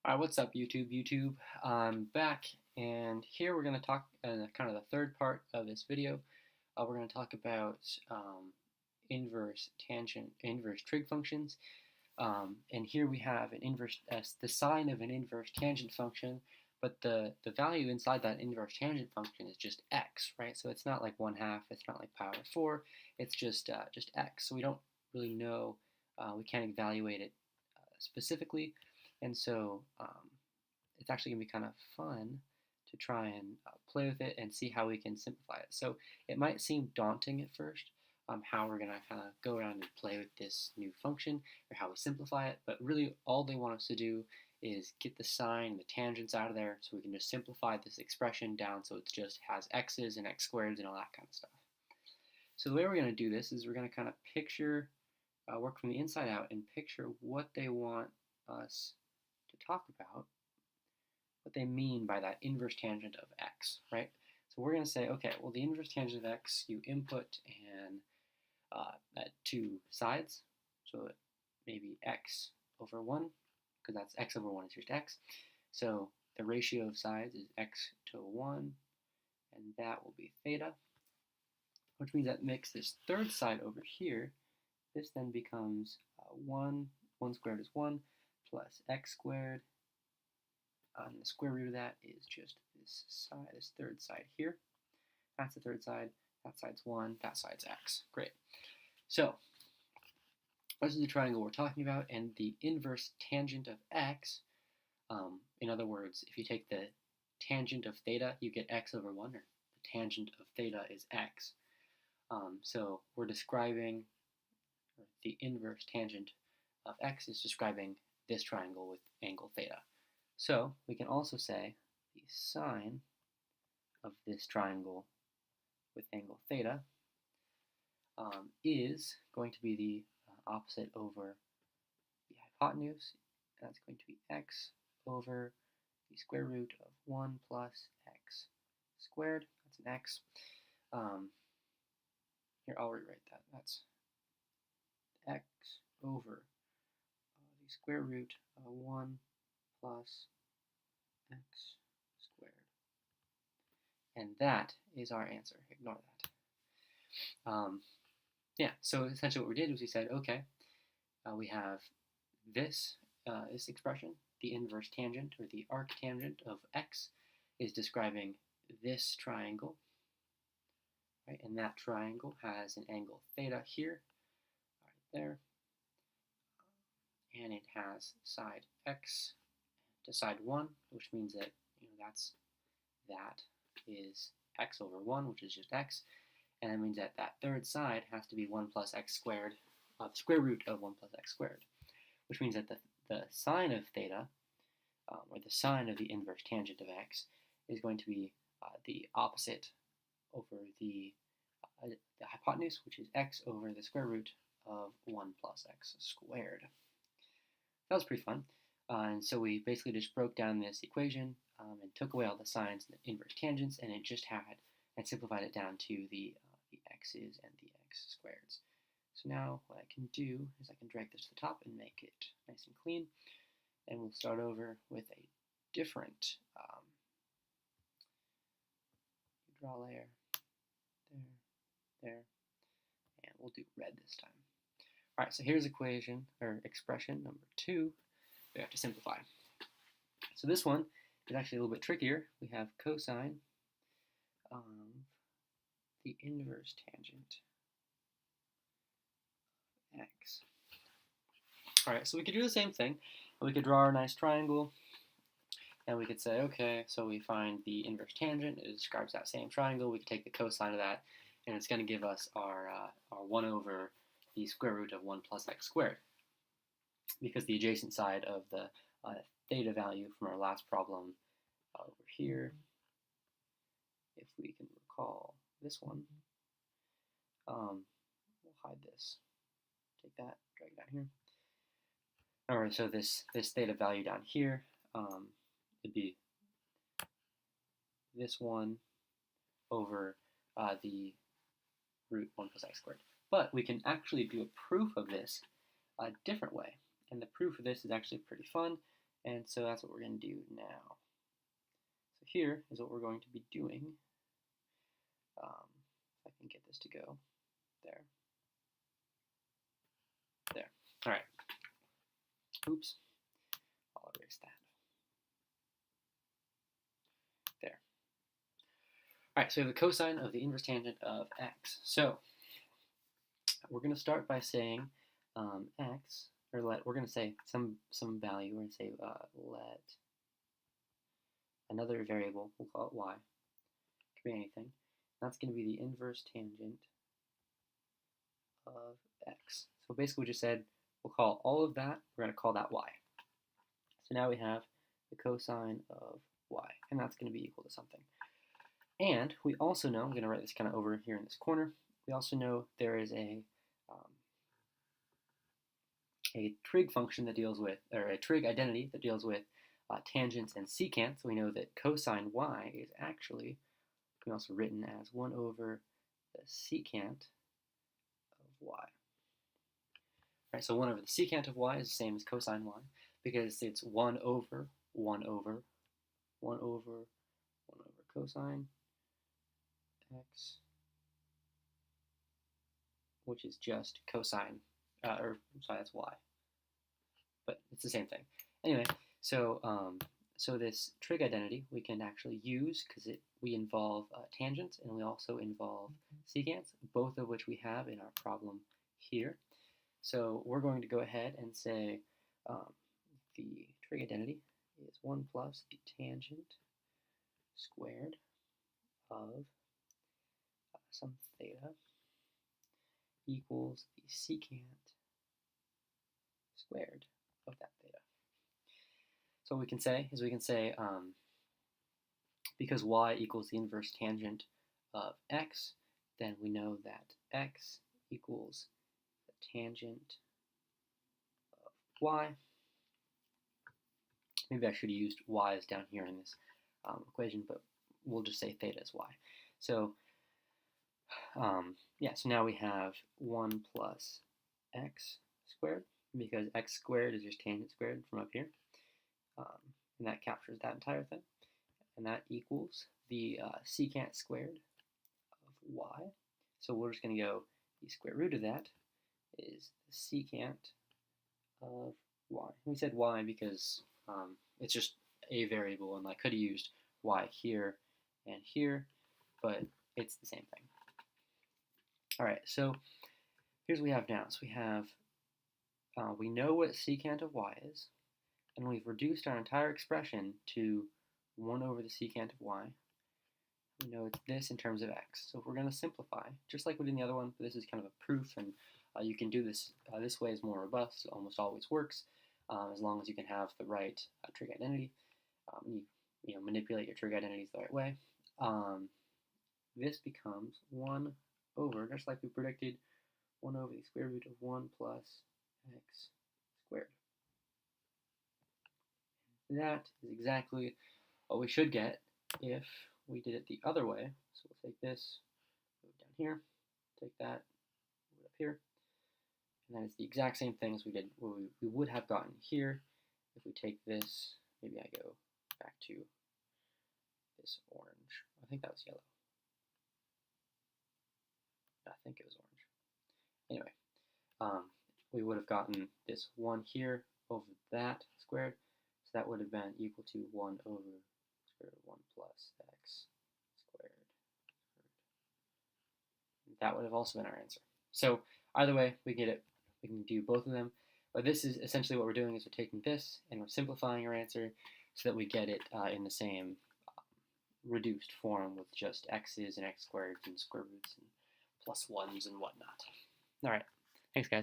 Alright, what's up YouTube? I'm back, and here we're going to talk kind of the third part of this video. We're going to talk about inverse trig functions. And here we have an inverse, the sign of an inverse tangent function, but the value inside that inverse tangent function is just x, right? So it's not like 1/2, it's not like pi over 4, it's just x. So we don't really know, we can't evaluate it specifically. And so it's actually going to be kind of fun to try and play with it and see how we can simplify it. So it might seem daunting at first, how we're going to kind of go around and play with this new function or how we simplify it, but really all they want us to do is get the sine and the tangents out of there so we can just simplify this expression down so it just has x's and x squareds and all that kind of stuff. So the way we're going to do this is we're going to kind of picture, work from the inside out and picture what they want us to talk about, what they mean by that inverse tangent of x, right? So we're going to say, okay, well, the inverse tangent of x, you input and at two sides, so it may be x over 1, because that's x over 1 is just x. So the ratio of sides is x to 1, and that will be theta, which means that makes this third side over here, this then becomes 1 squared is 1, plus x squared, and the square root of that is just this side, this third side here. That's the third side, that side's 1, that side's x. Great. So this is the triangle we're talking about, and the inverse tangent of x, in other words, if you take the tangent of theta, you get x over 1, or the tangent of theta is x. So we're describing, or the inverse tangent of x is describing this triangle with angle theta. So we can also say the sine of this triangle with angle theta is going to be the opposite over the hypotenuse. That's going to be x over the square root of 1 plus x squared. That's an x. Here, I'll rewrite that. That's x over the square root of 1 plus x squared. And that is our answer. Ignore that. Yeah, so essentially what we did was we said, okay, we have this expression, the inverse tangent or the arctangent of x is describing this triangle, right? And that triangle has an angle theta here, right there, and it has side x to side 1, which means that that is x over 1, which is just x, and that means that that third side has to be 1 plus x squared, the square root of 1 plus x squared, which means that the sine of theta, or the sine of the inverse tangent of x, is going to be the opposite over the hypotenuse, which is x over the square root of 1 plus x squared. That was pretty fun. And so we basically just broke down this equation and took away all the sines and the inverse tangents, and it just had, and simplified it down to the x's and the x squareds. So now what I can do is I can drag this to the top and make it nice and clean. And we'll start over with a different draw layer, there, and we'll do red this time. All right, so here's equation, or expression number 2 we have to simplify. So this one is actually a little bit trickier. We have cosine of the inverse tangent of x. All right, so we could do the same thing. We could draw our nice triangle, and we could say, okay, so we find the inverse tangent. It describes that same triangle. We could take the cosine of that, and it's going to give us our 1 over the square root of 1 plus x squared, because the adjacent side of the theta value from our last problem over here, if we can recall this one, we'll hide this, take that, drag it down here. Alright, so this theta value down here, it'd be this one over the root 1 plus x squared. But we can actually do a proof of this a different way. And the proof of this is actually pretty fun. And so that's what we're going to do now. So here is what we're going to be doing. If I can get this to go. There. There. All right. Oops. I'll erase that. There. All right, so we have the cosine of the inverse tangent of x. So we're going to start by saying x, or we're going to say some value. We're going to say let another variable, we'll call it y. It could be anything. That's going to be the inverse tangent of x. So basically we just said we'll call all of that, we're going to call that y. So now we have the cosine of y, and that's going to be equal to something. And we also know, I'm going to write this kind of over here in this corner, we also know there is a trig function that deals with, or a trig identity that deals with tangents and secant. So we know that cosine y is actually also written as 1 over the secant of y. Right, so 1 over the secant of y is the same as cosine y because it's 1 over 1 over 1 over 1 over cosine x, which is just cosine, that's y. But it's the same thing. Anyway, so so this trig identity we can actually use because we involve tangents and we also involve secants, both of which we have in our problem here. So we're going to go ahead and say the trig identity is 1 plus the tangent squared of some theta equals the secant squared of that theta. So what we can say is because y equals the inverse tangent of x, then we know that x equals the tangent of y. Maybe I should have used y's down here in this equation, but we'll just say theta is y. So yeah, so now we have 1 plus x squared, because x squared is just tangent squared from up here. And that captures that entire thing. And that equals the secant squared of y. So we're just going to go, the square root of that is the secant of y. We said y because it's just a variable, and I could have used y here and here, but it's the same thing. All right, so here's what we have now. So we have, we know what secant of y is, and we've reduced our entire expression to 1 over the secant of y. We know it's this in terms of x. So if we're going to simplify, just like we did in the other one, but this is kind of a proof, and you can do this this way is more robust. It almost always works, as long as you can have the right trig identity. You know, manipulate your trig identities the right way. This becomes 1 over, just like we predicted, 1 over the square root of 1 plus x squared. That is exactly what we should get if we did it the other way. So we'll take this, move it down here, take that, move it up here, and that is the exact same thing as we did, what we would have gotten here if we take this. Maybe I go back to this orange. I think that was yellow. I think it was orange. Anyway, we would have gotten this 1 here over that squared. So that would have been equal to 1 over square root of 1 plus x squared. That would have also been our answer. So either way, we get it. We can do both of them. But this is essentially what we're doing is we're taking this and we're simplifying our answer so that we get it in the same reduced form with just x's and x squareds and square roots and plus ones and whatnot. All right. Thanks, guys.